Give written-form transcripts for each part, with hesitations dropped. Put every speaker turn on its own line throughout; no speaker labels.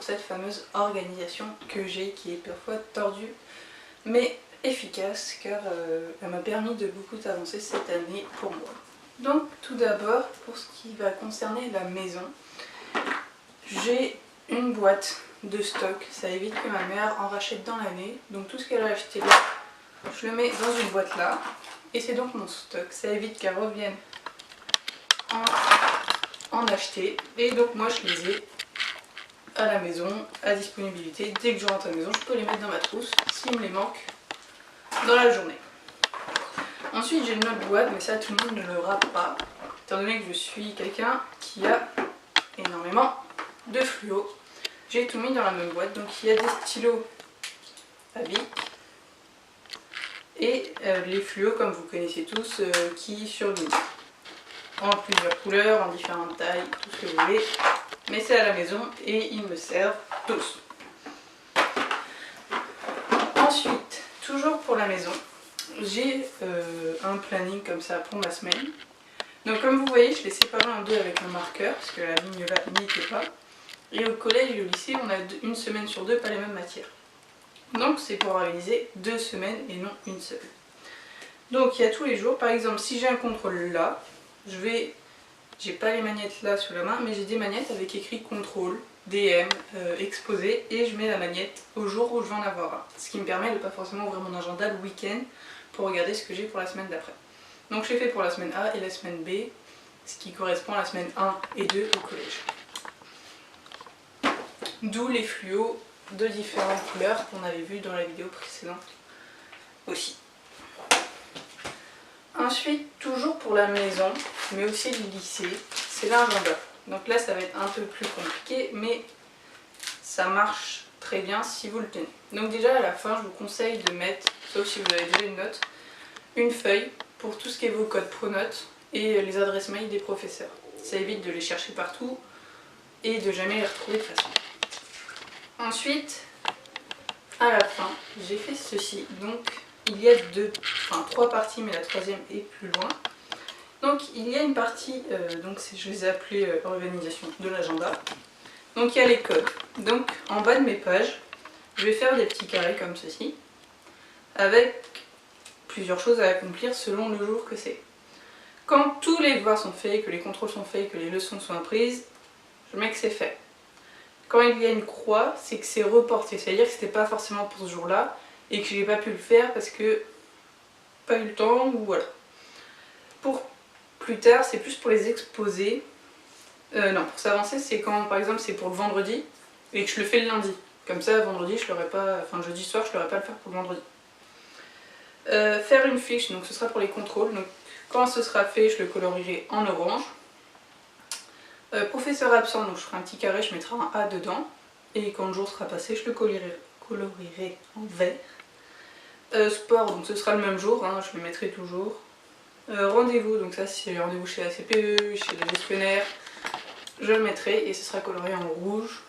cette fameuse organisation que j'ai, qui est parfois tordue mais efficace, car elle m'a permis de beaucoup avancer cette année pour moi. Donc tout d'abord, pour ce qui va concerner la maison, j'ai une boîte de stock, ça évite que ma mère en rachète dans l'année. Donc tout ce qu'elle a acheté là, je le mets dans une boîte là, et c'est donc mon stock, ça évite qu'elle revienne en acheter. Et donc moi je les ai à la maison, à disponibilité. Dès que je rentre à la maison, je peux les mettre dans ma trousse s'il me les manque dans la journée. Ensuite j'ai une autre boîte, mais ça tout le monde ne l'aura pas, étant donné que je suis quelqu'un qui a énormément de fluo. J'ai tout mis dans la même boîte, donc il y a des stylos à bic et les fluos comme vous connaissez tous qui surlignent en plusieurs couleurs, en différentes tailles, tout ce que vous voulez, mais c'est à la maison et ils me servent tous. Ensuite, toujours pour la maison, j'ai un planning comme ça pour ma semaine. Donc comme vous voyez, je l'ai séparé en deux avec un marqueur parce que la ligne là n'y était pas. Et au collège et au lycée, on a une semaine sur deux pas les mêmes matières. Donc c'est pour organiser 2 semaines et non une seule. Donc il y a tous les jours, par exemple si j'ai un contrôle là, j'ai pas les magnettes là sur la main, mais j'ai des magnettes avec écrit contrôle, DM, exposé, et je mets la magnette au jour où je vais en avoir un. Ce qui me permet de ne pas forcément ouvrir mon agenda le week-end pour regarder ce que j'ai pour la semaine d'après. Donc je l'ai fait pour la semaine A et la semaine B, ce qui correspond à la semaine 1 et 2 au collège. D'où les fluos de différentes couleurs qu'on avait vu dans la vidéo précédente aussi. Ensuite, toujours pour la maison, mais aussi le lycée, c'est l'agenda. Donc là ça va être un peu plus compliqué, mais ça marche très bien si vous le tenez. Donc déjà à la fin je vous conseille de mettre, sauf si vous avez déjà une note, une feuille pour tout ce qui est vos codes pronotes et les adresses mail des professeurs. Ça évite de les chercher partout et de jamais les retrouver de façon. Ensuite, à la fin, j'ai fait ceci. Donc il y a 3 parties, mais la troisième est plus loin. Donc il y a une partie, je les ai appelées organisation de l'agenda. Donc il y a les codes. Donc en bas de mes pages, je vais faire des petits carrés comme ceci, avec plusieurs choses à accomplir selon le jour que c'est. Quand tous les devoirs sont faits, que les contrôles sont faits, que les leçons sont apprises, je mets que c'est fait. Quand il y a une croix, c'est que c'est reporté, c'est-à-dire que c'était pas forcément pour ce jour-là et que j'ai pas pu le faire parce que pas eu le temps ou voilà. Pour plus tard, c'est plus pour les exposés. Non, pour s'avancer, c'est quand par exemple c'est pour le vendredi et que je le fais le lundi. Comme ça, vendredi, je l'aurais pas, enfin jeudi soir, je l'aurais pas le faire pour le vendredi. Faire une fiche, donc ce sera pour les contrôles. Donc quand ce sera fait, je le colorierai en orange. Professeur absent, donc je ferai un petit carré, je mettrai un A dedans. Et quand le jour sera passé, je le colorierai en vert. Sport, donc ce sera le même jour, hein, je le mettrai toujours. Rendez-vous, donc ça c'est rendez-vous chez la CPE, chez le gestionnaire, je le mettrai et ce sera coloré en rouge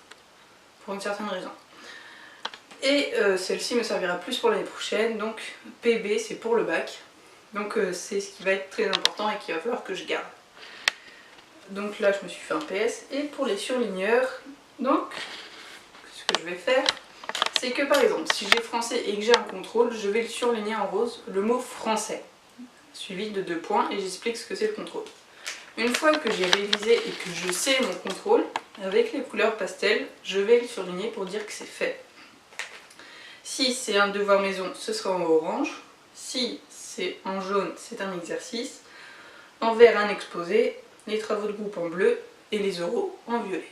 pour une certaine raison. Et celle-ci me servira plus pour l'année prochaine, donc PB c'est pour le bac. Donc c'est ce qui va être très important et qu'il va falloir que je garde. Donc là je me suis fait un PS. Et pour les surligneurs, donc ce que je vais faire, c'est que par exemple si j'ai français et que j'ai un contrôle, je vais le surligner en rose, le mot français, suivi de 2 points, et j'explique ce que c'est le contrôle. Une fois que j'ai révisé et que je sais mon contrôle, avec les couleurs pastel, je vais le surligner pour dire que c'est fait. Si c'est un devoir maison, ce sera en orange. Si c'est en jaune, c'est un exercice. En vert, un exposé. Les travaux de groupe en bleu et les oraux en violet.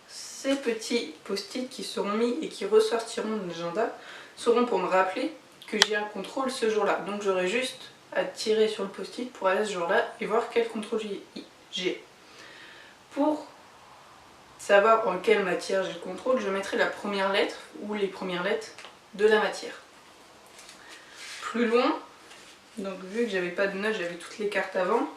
Ces petits post-it qui seront mis et qui ressortiront de l'agenda seront pour me rappeler que j'ai un contrôle ce jour-là. Donc j'aurai juste à tirer sur le post-it pour aller ce jour-là et voir quel contrôle j'ai. Pour savoir en quelle matière j'ai le contrôle, je mettrai la première lettre ou les premières lettres de la matière. Plus loin, donc vu que j'avais pas de notes, j'avais toutes les cartes avant,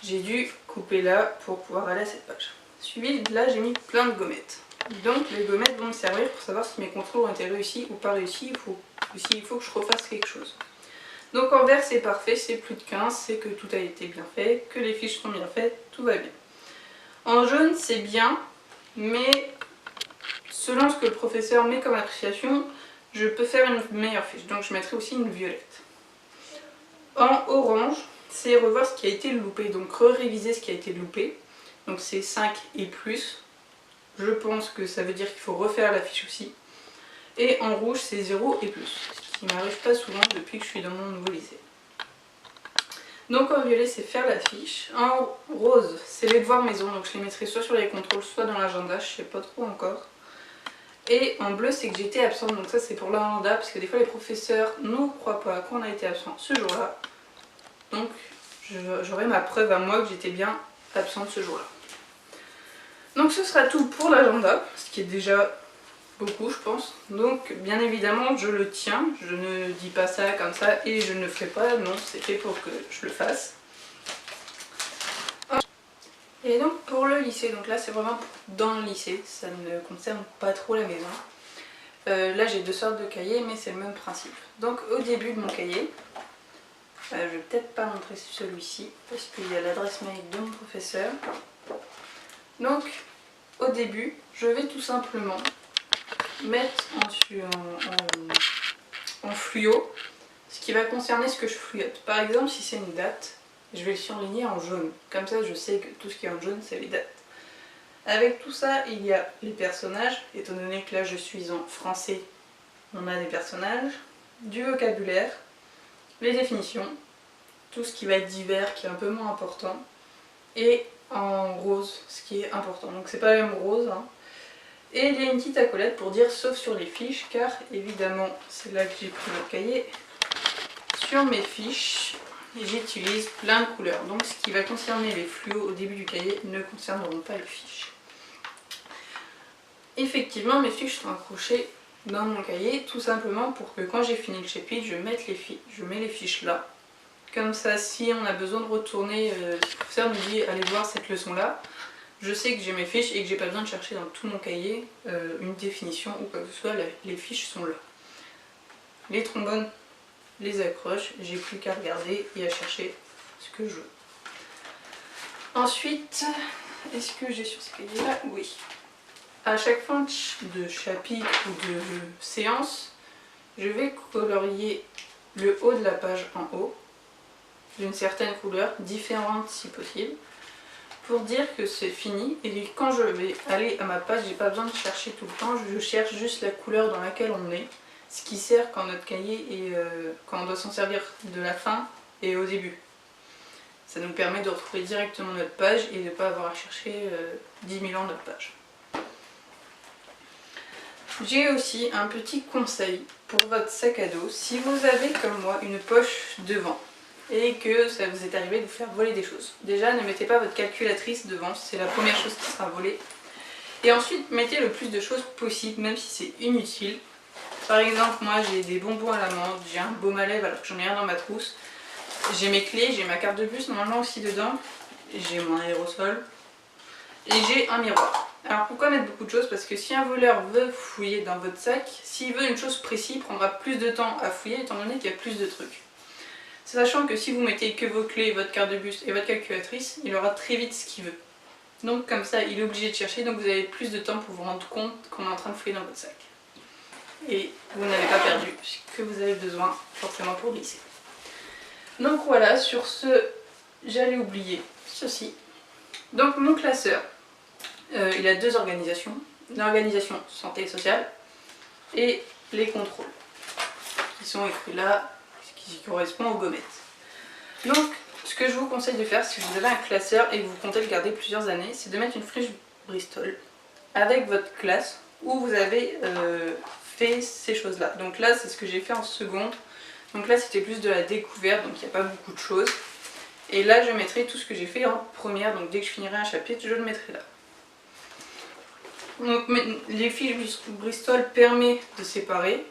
j'ai dû couper là pour pouvoir aller à cette page. Suivi de là, j'ai mis plein de gommettes. Donc les gommettes vont me servir pour savoir si mes contrôles ont été réussis ou pas réussis, s'il faut que je refasse quelque chose. Donc en vert c'est parfait, c'est plus de 15, c'est que tout a été bien fait, que les fiches sont bien faites, tout va bien. En jaune c'est bien, mais selon ce que le professeur met comme appréciation, je peux faire une meilleure fiche. Donc je mettrai aussi une violette. En orange, c'est revoir ce qui a été loupé, donc réviser ce qui a été loupé. Donc c'est 5 et plus. Je pense que ça veut dire qu'il faut refaire la fiche aussi. Et en rouge, c'est 0 et plus, ce qui m'arrive pas souvent depuis que je suis dans mon nouveau lycée. Donc en violet, c'est faire la fiche. En rose, c'est les devoirs maison, donc je les mettrai soit sur les contrôles, soit dans l'agenda, je sais pas trop encore. Et en bleu, c'est que j'étais absente, donc ça c'est pour l'agenda, parce que des fois les professeurs ne croient pas qu'on a été absent ce jour-là. Donc j'aurai ma preuve à moi que j'étais bien absente ce jour-là. Donc ce sera tout pour l'agenda, ce qui est déjà beaucoup je pense. Donc bien évidemment je le tiens, je ne dis pas ça comme ça et je ne le ferai pas, non c'est fait pour que je le fasse. Et donc pour le lycée, donc là c'est vraiment dans le lycée, ça ne concerne pas trop la maison. Là j'ai 2 sortes de cahiers mais c'est le même principe. Donc au début de mon cahier, je vais peut-être pas montrer celui-ci parce qu'il y a l'adresse mail de mon professeur. Donc au début je vais tout simplement mettre en fluo ce qui va concerner ce que je fluote. Par exemple si c'est une date, je vais le surligner en jaune. Comme ça je sais que tout ce qui est en jaune c'est les dates. Avec tout ça il y a les personnages, étant donné que là je suis en français, on a des personnages, du vocabulaire, les définitions, tout ce qui va être divers qui est un peu moins important, et en rose ce qui est important. Donc c'est pas le même rose, hein. Et il y a une petite accolade pour dire sauf sur les fiches, car évidemment c'est là que j'ai pris le cahier. Sur mes fiches, j'utilise plein de couleurs. Donc ce qui va concerner les fluos au début du cahier ne concerneront pas les fiches. Effectivement, mes fiches sont accrochées dans mon cahier, tout simplement pour que quand j'ai fini le chapitre, je mets les fiches là. Comme ça, si on a besoin de retourner, si le professeur nous dit allez voir cette leçon-là, je sais que j'ai mes fiches et que j'ai pas besoin de chercher dans tout mon cahier une définition ou quoi que ce soit, les fiches sont là. Les trombones, les accroches, j'ai plus qu'à regarder et à chercher ce que je veux. Ensuite, est-ce que j'ai sur ce cahier-là? Oui. À chaque fin de chapitre ou de séance, je vais colorier le haut de la page en haut, d'une certaine couleur, différente si possible, pour dire que c'est fini et quand je vais aller à ma page, j'ai pas besoin de chercher tout le temps, je cherche juste la couleur dans laquelle on est, ce qui sert quand notre cahier est, quand on doit s'en servir de la fin et au début. Ça nous permet de retrouver directement notre page et de ne pas avoir à chercher 10 000 ans notre page. J'ai aussi un petit conseil pour votre sac à dos. Si vous avez comme moi une poche devant et que ça vous est arrivé de vous faire voler des choses, déjà ne mettez pas votre calculatrice devant, c'est la première chose qui sera volée. Et ensuite mettez le plus de choses possible, même si c'est inutile. Par exemple, moi j'ai des bonbons à la menthe, j'ai un baume à lèvres alors que j'en ai un dans ma trousse. J'ai mes clés, j'ai ma carte de bus normalement aussi dedans, j'ai mon aérosol et j'ai un miroir. Alors pourquoi mettre beaucoup de choses? Parce que si un voleur veut fouiller dans votre sac, s'il veut une chose précise, il prendra plus de temps à fouiller étant donné qu'il y a plus de trucs. Sachant que si vous mettez que vos clés, votre carte de bus et votre calculatrice, il aura très vite ce qu'il veut. Donc comme ça, il est obligé de chercher, donc vous avez plus de temps pour vous rendre compte qu'on est en train de fouiller dans votre sac. Et vous n'avez pas perdu ce que vous avez besoin forcément pour glisser. Donc voilà, sur ce, j'allais oublier ceci. Donc mon classeur, il a 2 organisations. L'organisation santé et sociale et les contrôles, qui sont écrits là, qui correspond aux gommettes. Donc ce que je vous conseille de faire si vous avez un classeur et que vous comptez le garder plusieurs années, c'est de mettre une fiche Bristol avec votre classe où vous avez fait ces choses là. Donc là c'est ce que j'ai fait en seconde, donc là c'était plus de la découverte, donc il n'y a pas beaucoup de choses. Et là je mettrai tout ce que j'ai fait en première, donc dès que je finirai un chapitre je le mettrai là. Donc les fiches Bristol permet de séparer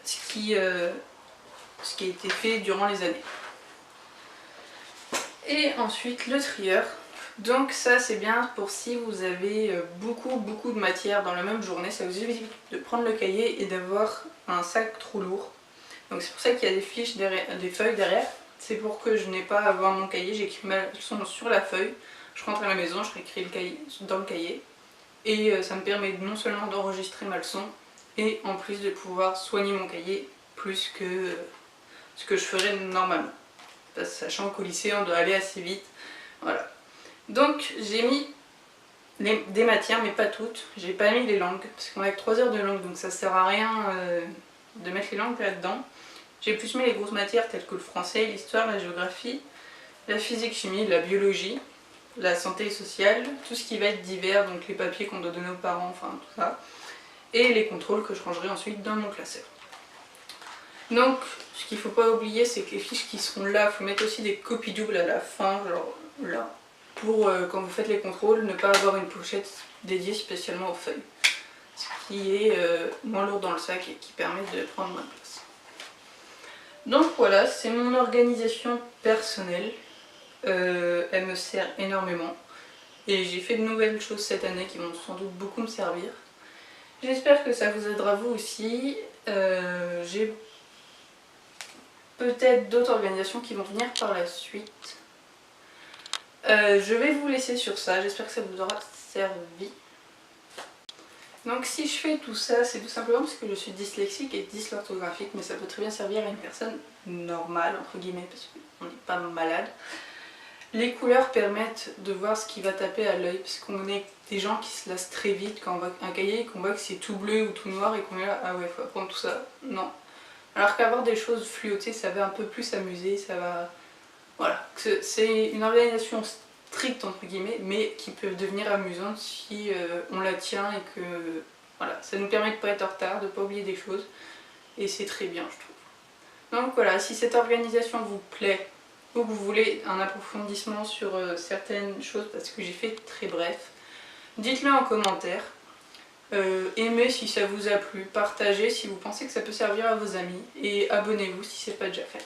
ce qui a été fait durant les années. Et ensuite le trieur. Donc ça c'est bien pour si vous avez beaucoup de matière dans la même journée, ça vous évite de prendre le cahier et d'avoir un sac trop lourd. Donc c'est pour ça qu'il y a des fiches derrière, des feuilles derrière. C'est pour que je n'ai pas à avoir mon cahier, j'écris ma leçon sur la feuille, je rentre à la maison, je réécris le cahier, dans le cahier Et ça me permet non seulement d'enregistrer ma leçon, et en plus de pouvoir soigner mon cahier plus que ce que je ferais normalement. Sachant qu'au lycée on doit aller assez vite. Voilà. Donc j'ai mis des matières, mais pas toutes. J'ai pas mis les langues, parce qu'on a que 3 heures de langue, donc ça sert à rien de mettre les langues là-dedans. J'ai plus mis les grosses matières telles que le français, l'histoire, la géographie, la physique, chimie, la biologie, la santé sociale, tout ce qui va être divers, donc les papiers qu'on doit donner aux parents, enfin tout ça, et les contrôles que je rangerai ensuite dans mon classeur. Donc ce qu'il ne faut pas oublier, c'est que les fiches qui seront là, il faut mettre aussi des copies doubles à la fin, genre là, pour quand vous faites les contrôles, ne pas avoir une pochette dédiée spécialement aux feuilles, ce qui est moins lourd dans le sac et qui permet de prendre moins de place. Donc voilà, c'est mon organisation personnelle, elle me sert énormément et j'ai fait de nouvelles choses cette année qui vont sans doute beaucoup me servir. J'espère que ça vous aidera vous aussi. J'ai peut-être d'autres organisations qui vont venir par la suite. Je vais vous laisser sur ça, j'espère que ça vous aura servi. Donc si je fais tout ça, c'est tout simplement parce que je suis dyslexique et dyslorthographique, mais ça peut très bien servir à une personne normale, entre guillemets, parce qu'on n'est pas malade. Les couleurs permettent de voir ce qui va taper à l'œil, parce qu'on est des gens qui se lassent très vite quand on voit un cahier et qu'on voit que c'est tout bleu ou tout noir et qu'on est là, ah ouais, faut apprendre tout ça. Non. Alors qu'avoir des choses fluotées, ça va un peu plus s'amuser, ça va... Voilà. C'est une organisation stricte entre guillemets, mais qui peut devenir amusante si on la tient et que voilà, ça nous permet de ne pas être en retard, de ne pas oublier des choses, et c'est très bien je trouve. Donc voilà, si cette organisation vous plaît ou que vous voulez un approfondissement sur certaines choses, parce que j'ai fait très bref, dites-le en commentaire, aimez si ça vous a plu, partagez si vous pensez que ça peut servir à vos amis, et abonnez-vous si ce n'est pas déjà fait.